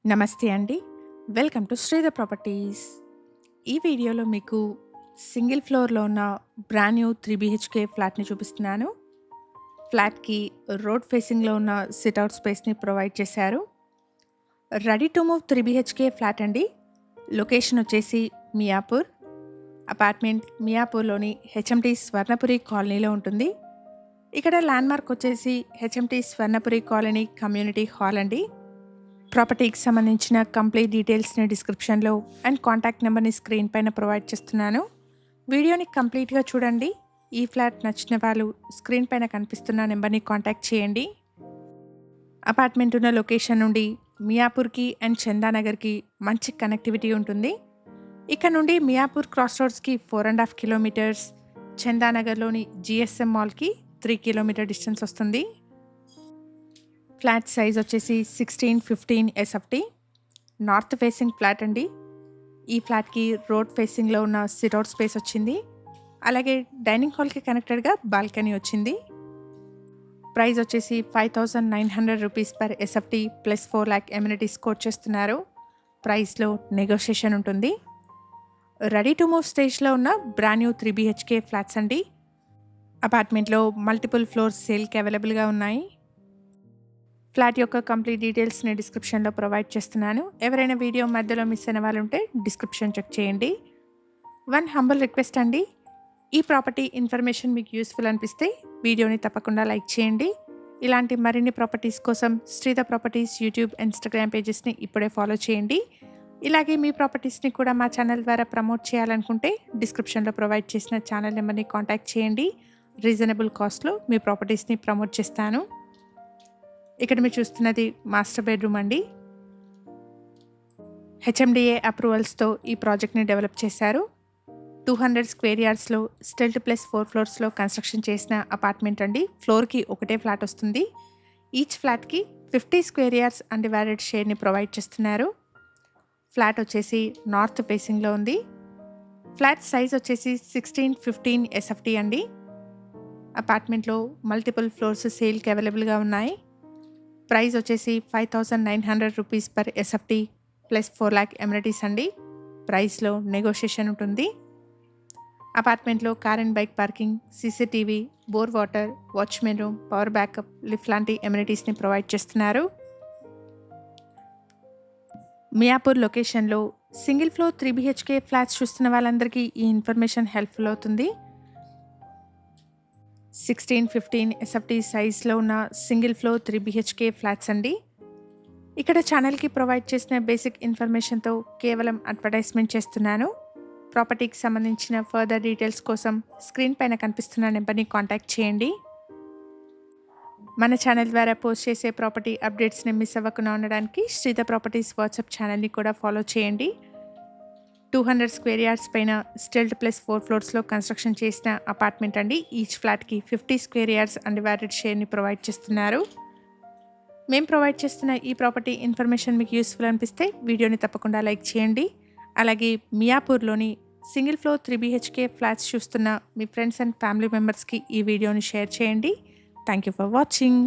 నమస్తే అండి. Welcome to Sridhar properties. ఈ వీడియోలో మీకు సింగిల్ ఫ్లోర్‌లో ఉన్న బ్రాండ్ న్యూ 3 బీహెచ్‌కే ఫ్లాట్‌ని చూపిస్తున్నాను. ఫ్లాట్‌కి రోడ్ ఫేసింగ్‌లో ఉన్న సిట్ ఔట్ స్పేస్‌ని ప్రొవైడ్ చేశారు. Ready to move 3 BHK flat అండి. లొకేషన్ వచ్చేసి మియాపూర్. అపార్ట్మెంట్ మియాపూర్‌లోని హెచ్ఎంటీ స్వర్ణపురి కాలనీలో ఉంటుంది. ఇక్కడ ల్యాండ్‌మార్క్ వచ్చేసి HMT Swarnapuri colony community hall అండి. ప్రాపర్టీకి సంబంధించిన కంప్లీట్ డీటెయిల్స్ని డిస్క్రిప్షన్లో అండ్ కాంటాక్ట్ నెంబర్ని స్క్రీన్ పైన ప్రొవైడ్ చేస్తున్నాను. వీడియోని కంప్లీట్గా చూడండి. ఈ ఫ్లాట్ నచ్చిన వాళ్ళు స్క్రీన్ పైన కనిపిస్తున్న నెంబర్ని కాంటాక్ట్ చేయండి. అపార్ట్మెంట్ ఉన్న లొకేషన్ నుండి మియాపూర్కి అండ్ చందానగర్కి మంచి కనెక్టివిటీ ఉంటుంది. ఇక్కడ నుండి మియాపూర్ క్రాస్ రోడ్స్కి 4.5 కిలోమీటర్స్, చందానగర్లోని జిఎస్ఎం మాల్కి 3 కిలోమీటర్ డిస్టెన్స్ వస్తుంది. ఫ్లాట్ సైజ్ వచ్చేసి 16-15 ఎస్ఎఫ్టీ. నార్త్ ఫేసింగ్ ఫ్లాట్ అండి. ఈ ఫ్లాట్కి రోడ్ ఫేసింగ్లో ఉన్న సిట్అవుట్ స్పేస్ వచ్చింది. అలాగే డైనింగ్ హాల్కి కనెక్టెడ్గా బాల్కనీ వచ్చింది. ప్రైస్ వచ్చేసి 5,900 rupees per SFT plus 4 lakh amenities quote చేస్తున్నారు. ప్రైస్లో నెగోషియేషన్ ఉంటుంది. రెడీ టు మూవ్ స్టేజ్లో ఉన్న బ్రాండ్ న్యూ 3 బీహెచ్కే ఫ్లాట్స్ అండి. అపార్ట్మెంట్లో మల్టిపుల్ ఫ్లోర్స్ సేల్కి అవైలబుల్గా ఉన్నాయి. ఫ్లాట్ యొక్క కంప్లీట్ డీటెయిల్స్ని డిస్క్రిప్షన్లో ప్రొవైడ్ చేస్తున్నాను. ఎవరైనా వీడియో మధ్యలో మిస్ అయిన వాళ్ళు ఉంటే డిస్క్రిప్షన్ చెక్ చేయండి. వన్ హంబుల్ రిక్వెస్ట్ అండి, ఈ ప్రాపర్టీ ఇన్ఫర్మేషన్ మీకు యూస్ఫుల్ అనిపిస్తే వీడియోని తప్పకుండా లైక్ చేయండి. ఇలాంటి మరిన్ని ప్రాపర్టీస్ కోసం శ్రీధర్ ప్రాపర్టీస్ యూట్యూబ్, ఇన్స్టాగ్రామ్ పేజెస్ని ఇప్పుడే ఫాలో చేయండి. ఇలాగే మీ ప్రాపర్టీస్ని కూడా మా ఛానల్ ద్వారా ప్రమోట్ చేయాలనుకుంటే డిస్క్రిప్షన్లో ప్రొవైడ్ చేసిన ఛానల్ నెంబర్ని కాంటాక్ట్ చేయండి. రీజనబుల్ కాస్ట్లో మీ ప్రాపర్టీస్ని ప్రమోట్ చేస్తాను. ఇక్కడ మీరు చూస్తున్నది మాస్టర్ బెడ్రూమ్ అండి. హెచ్ఎండిఏ అప్రూవల్స్తో ఈ ప్రాజెక్ట్ని డెవలప్ చేశారు. 200 స్క్వేర్ యార్డ్స్లో స్టెల్ట్ ప్లస్ 4 ఫ్లోర్స్లో కన్స్ట్రక్షన్ చేసిన అపార్ట్మెంట్ అండి. ఫ్లోర్కి ఒకటే ఫ్లాట్ వస్తుంది. ఈచ్ ఫ్లాట్కి 50 స్క్వేర్ యార్డ్స్ అన్డివైడెడ్ షేర్ని ప్రొవైడ్ చేస్తున్నారు. ఫ్లాట్ వచ్చేసి నార్త్ ఫేసింగ్లో ఉంది. ఫ్లాట్ సైజ్ వచ్చేసి 16-15 ఎస్ఎఫ్టీ అండి. అపార్ట్మెంట్లో మల్టిపుల్ ఫ్లోర్స్ సేల్కి అవైలబుల్గా ఉన్నాయి. ప్రైస్ వచ్చేసి 5,900 rupees per SFT plus 4 lakh amenities అండి. ప్రైస్లో నెగోషియేషన్ ఉంటుంది. అపార్ట్మెంట్లో car and bike parking, CCTV, bore water, watchman room, power backup, lift లాంటి ఎమ్యూనిటీస్ని ప్రొవైడ్ చేస్తున్నారు. మియాపూర్ లొకేషన్లో సింగిల్ ఫ్లోర్ 3 బీహెచ్కే ఫ్లాట్స్ చూస్తున్న వాళ్ళందరికీ ఈ ఇన్ఫర్మేషన్ హెల్ప్ఫుల్ అవుతుంది. 16-15 ఎస్ఎఫ్టీ సైజ్లో ఉన్న సింగిల్ ఫ్లోర్ 3 బీహెచ్కే ఫ్లాట్స్ అండి. ఇక్కడ ఛానల్కి ప్రొవైడ్ చేసిన బేసిక్ ఇన్ఫర్మేషన్తో కేవలం అడ్వర్టైజ్మెంట్ చేస్తున్నాను. ప్రాపర్టీకి సంబంధించిన ఫర్దర్ డీటెయిల్స్ కోసం స్క్రీన్ పైన కనిపిస్తున్న నెంబర్ని కాంటాక్ట్ చేయండి. మన ఛానల్ ద్వారా పోస్ట్ చేసే ప్రాపర్టీ అప్డేట్స్ని మిస్ అవ్వకుండా ఉండడానికి శ్రీధర్ ప్రాపర్టీస్ వాట్సాప్ ఛానల్ని కూడా ఫాలో చేయండి. 200 స్క్వేర్ యార్డ్స్ పైన స్టెల్ట్ ప్లస్ 4 ఫ్లోర్స్లో కన్స్ట్రక్షన్ చేసిన అపార్ట్మెంట్ అండి. ఈచ్ ఫ్లాట్కి 50 స్క్వేర్ యార్డ్స్ అన్డివైడెడ్ షేర్ని ప్రొవైడ్ చేస్తున్నారు. మేము ప్రొవైడ్ చేస్తున్న ఈ ప్రాపర్టీ ఇన్ఫర్మేషన్ మీకు యూస్ఫుల్ అనిపిస్తే వీడియోని తప్పకుండా లైక్ చేయండి. అలాగే మియాపూర్లోని సింగిల్ ఫ్లోర్ 3 బీహెచ్కే ఫ్లాట్స్ చూస్తున్న మీ ఫ్రెండ్స్ అండ్ ఫ్యామిలీ మెంబర్స్కి ఈ వీడియోని షేర్ చేయండి. Thank you for watching.